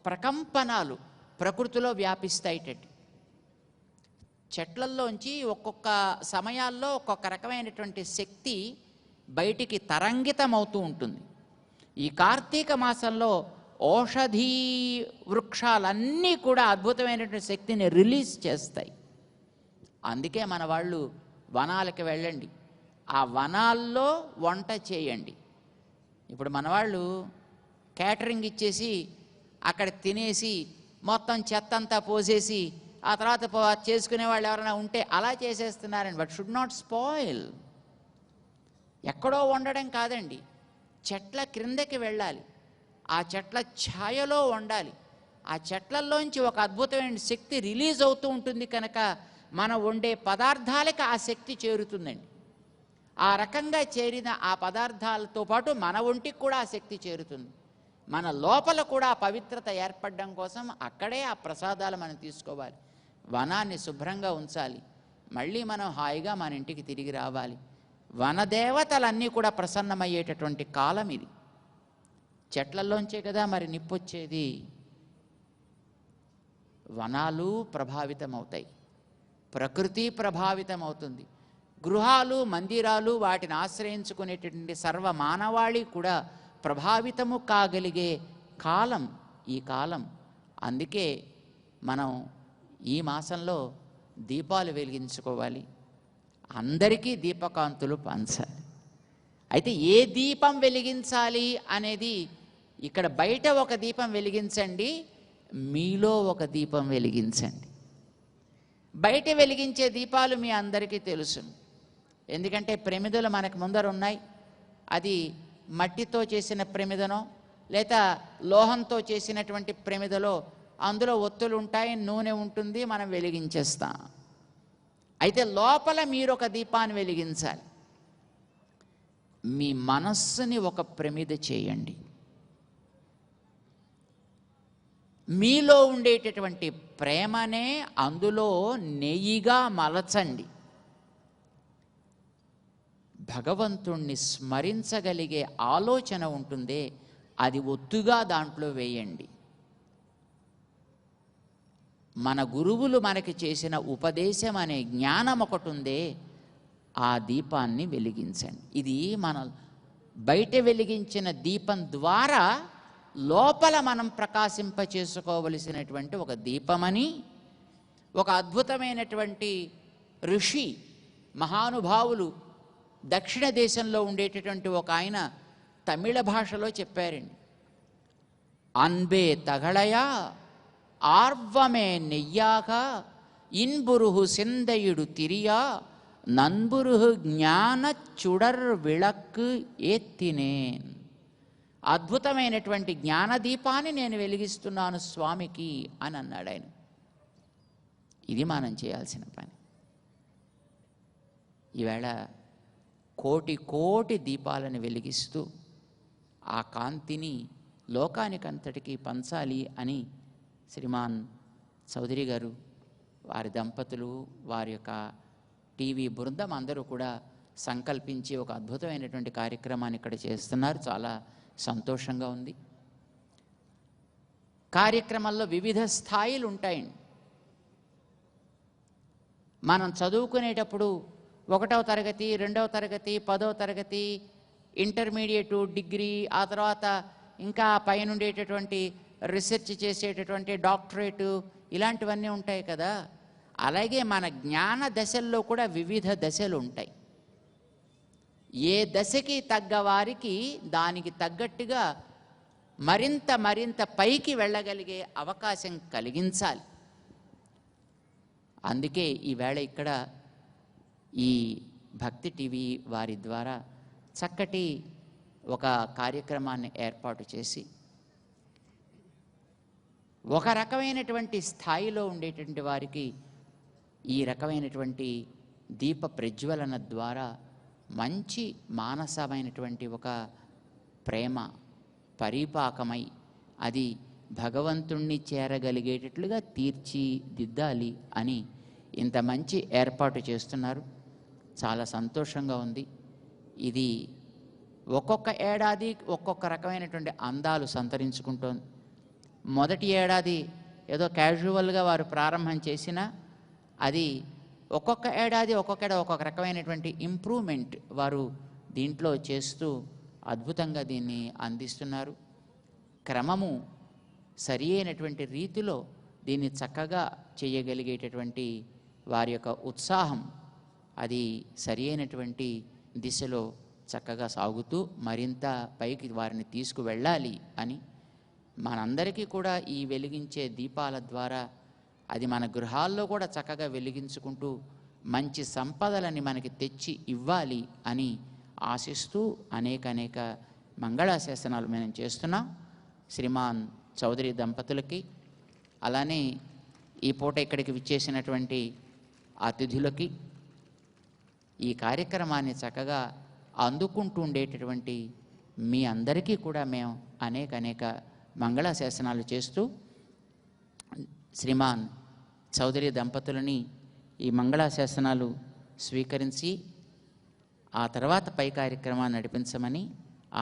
ప్రకంపనాలు ప్రకృతిలో వ్యాపిస్తాయిటట్టు. చెట్లల్లోంచి ఒక్కొక్క సమయాల్లో ఒక్కొక్క రకమైనటువంటి శక్తి బయటికి తరంగితమవుతూ ఉంటుంది. ఈ కార్తీక మాసంలో ఔషధీ వృక్షాలన్నీ కూడా అద్భుతమైనటువంటి శక్తిని రిలీజ్ చేస్తాయి. అందుకే మన వాళ్ళు వనాలకు వెళ్ళండి, ఆ వనాల్లో వంట చేయండి. ఇప్పుడు మన వాళ్ళు క్యాటరింగ్ ఇచ్చేసి అక్కడ తినేసి మొత్తం చెత్త అంతా పోసేసి ఆ తర్వాత చేసుకునే వాళ్ళు ఎవరైనా ఉంటే అలా చేసేస్తున్నారండి. But should not spoil. ఎక్కడో వండడం కాదండి, చెట్ల క్రిందకి వెళ్ళాలి, ఆ చెట్ల ఛాయలో వండాలి. ఆ చెట్లల్లోంచి ఒక అద్భుతమైన శక్తి రిలీజ్ అవుతూ ఉంటుంది కనుక మనం వండే పదార్థాలకి ఆ శక్తి చేరుతుందండి. ఆ రకంగా చేరిన ఆ పదార్థాలతో పాటు మన ఒంటికి కూడా ఆ శక్తి చేరుతుంది. మన లోపల కూడా పవిత్రత ఏర్పడడం కోసం అక్కడే ఆ ప్రసాదాలు మనం తీసుకోవాలి. వనాన్ని శుభ్రంగా ఉంచాలి, మళ్ళీ మనం హాయిగా మన ఇంటికి తిరిగి రావాలి. వనదేవతలన్నీ కూడా ప్రసన్నమయ్యేటటువంటి కాలం ఇది. చెట్లల్లోంచే కదా మరి నిప్పొచ్చేది. వనాలు ప్రభావితమవుతాయి, ప్రకృతి ప్రభావితమవుతుంది, గృహాలు మందిరాలు వాటిని ఆశ్రయించుకునేటటువంటి సర్వ మానవాళి కూడా ప్రభావితము కాగలిగే కాలం ఈ కాలం. అందుకే మనం ఈ మాసంలో దీపాలు వెలిగించుకోవాలి, అందరికీ దీపకాంతులు పంచాలి. అయితే ఏ దీపం వెలిగించాలి అనేది ఇక్కడ బయట ఒక దీపం వెలిగించండి, మీలో ఒక దీపం వెలిగించండి. బయట వెలిగించే దీపాలు మీ అందరికీ తెలుసు, ఎందుకంటే ప్రమిదలు మనకు ముందర ఉన్నాయి. అది మట్టితో చేసిన ప్రమిదనో లేదా లోహంతో చేసినటువంటి ప్రమిదలో అందులో ఒత్తులు ఉంటాయి, నూనె ఉంటుంది, మనం వెలిగించేస్తాం. అయితే లోపల మీరు ఒక దీపాన్ని వెలిగించాలి. మీ మనస్సుని ఒక ప్రమిద చేయండి, మీలో ఉండేటటువంటి ప్రేమనే అందులో నెయ్యిగా మలచండి. భగవంతుణ్ణి స్మరించగలిగే ఆలోచన ఉంటుందే, అది ఒత్తుగా దాంట్లో వేయండి. మన గురువులు మనకి చేసిన ఉపదేశం అనే జ్ఞానం ఒకటి ఉందే, ఆ దీపాన్ని వెలిగించండి. ఇది మన బయట వెలిగించిన దీపం ద్వారా లోపల మనం ప్రకాశింప చేసుకోవలసినటువంటి ఒక దీపమని ఒక అద్భుతమైనటువంటి ఋషి మహానుభావులు దక్షిణ దేశంలో ఉండేటటువంటి ఒక ఆయన తమిళ భాషలో చెప్పారండి. అన్బే తగళయా ఆర్వమే నెయ్యాక ఇన్బురుహు సిందయుడు తిరియా నన్బురుహు జ్ఞాన చుడర్ విళక్కు ఏత్తినేన్. అద్భుతమైనటువంటి జ్ఞానదీపాన్ని నేను వెలిగిస్తున్నాను స్వామికి అని అన్నాడు ఆయన. ఇది మనం చేయాల్సిన పని. ఈవేళ కోటి కోటి దీపాలను వెలిగిస్తూ ఆ కాంతిని లోకానికంతటికీ పంచాలి అని శ్రీమాన్ చౌదరి గారు, వారి దంపతులు, వారి యొక్క టీవీ బృందం అందరూ కూడా సంకల్పించి ఒక అద్భుతమైనటువంటి కార్యక్రమాన్ని ఇక్కడ చేస్తున్నారు. చాలా సంతోషంగా ఉంది. కార్యక్రమాల్లో వివిధ స్థాయిలు ఉంటాయండి. మనం చదువుకునేటప్పుడు 1వ తరగతి, 2వ తరగతి, 10వ తరగతి, ఇంటర్మీడియట్, డిగ్రీ, ఆ తర్వాత ఇంకా పైన ఉండేటటువంటి రీసెర్చ్ చేసేటటువంటి డాక్టరేటు, ఇలాంటివన్నీ ఉంటాయి కదా. అలాగే మన జ్ఞాన దశల్లో కూడా వివిధ దశలు ఉంటాయి. ఏ దశకి తగ్గ వారికి దానికి తగ్గట్టుగా మరింత మరింత పైకి వెళ్ళగలిగే అవకాశం కలిగించాలి. అందుకే ఈవేళ ఇక్కడ ఈ భక్తి టీవీ వారి ద్వారా చక్కటి ఒక కార్యక్రమాన్ని ఏర్పాటు చేసి ఒక రకమైనటువంటి స్థాయిలో ఉండేటువంటి వారికి ఈ రకమైనటువంటి దీప ప్రజ్వలన ద్వారా మంచి మానసమైనటువంటి ఒక ప్రేమ పరిపాకమై అది భగవంతుణ్ణి చేరగలిగేటట్లుగా తీర్చిదిద్దాలి అని ఇంత మంచి ఏర్పాటు చేస్తున్నారు. చాలా సంతోషంగా ఉంది. ఇది ఒక్కొక్క ఏడాది ఒక్కొక్క రకమైనటువంటి అందాలు సంతరించుకుంటోంది. మొదటి ఏడాది ఏదో క్యాజువల్గా వారు ప్రారంభం చేసినా అది ఒక్కొక్క ఏడాది ఒక్కొక్క రకమైనటువంటి ఇంప్రూవ్మెంట్ వారు దీంట్లో చేస్తూ అద్భుతంగా దీన్ని అందిస్తున్నారు. క్రమము సరి అయినటువంటి రీతిలో దీన్ని చక్కగా చేయగలిగేటటువంటి వారి యొక్క ఉత్సాహం అది సరి అయినటువంటి దిశలో చక్కగా సాగుతూ మరింత పైకి వారిని తీసుకువెళ్ళాలి అని మనందరికీ కూడా ఈ వెలిగించే దీపాల ద్వారా అది మన గృహాల్లో కూడా చక్కగా వెలిగించుకుంటూ మంచి సంపదలని మనకి తెచ్చి ఇవ్వాలి అని ఆశిస్తూ అనేక మంగళాశాసనాలు మేము చేస్తున్నాం. శ్రీమాన్ చౌదరి దంపతులకి, అలానే ఈ పూట ఇక్కడికి విచ్చేసినటువంటి అతిథులకి, ఈ కార్యక్రమాన్ని చక్కగా అందుకుంటూ ఉండేటటువంటి మీ అందరికీ కూడా మేము అనేక మంగళాశాసనాలు చేస్తూ శ్రీమాన్ చౌదరి దంపతులని ఈ మంగళాశాసనాలు స్వీకరించి ఆ తర్వాత పై కార్యక్రమాన్ని నడిపించమని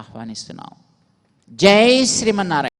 ఆహ్వానిస్తున్నాం. జై శ్రీమన్నారాయణ.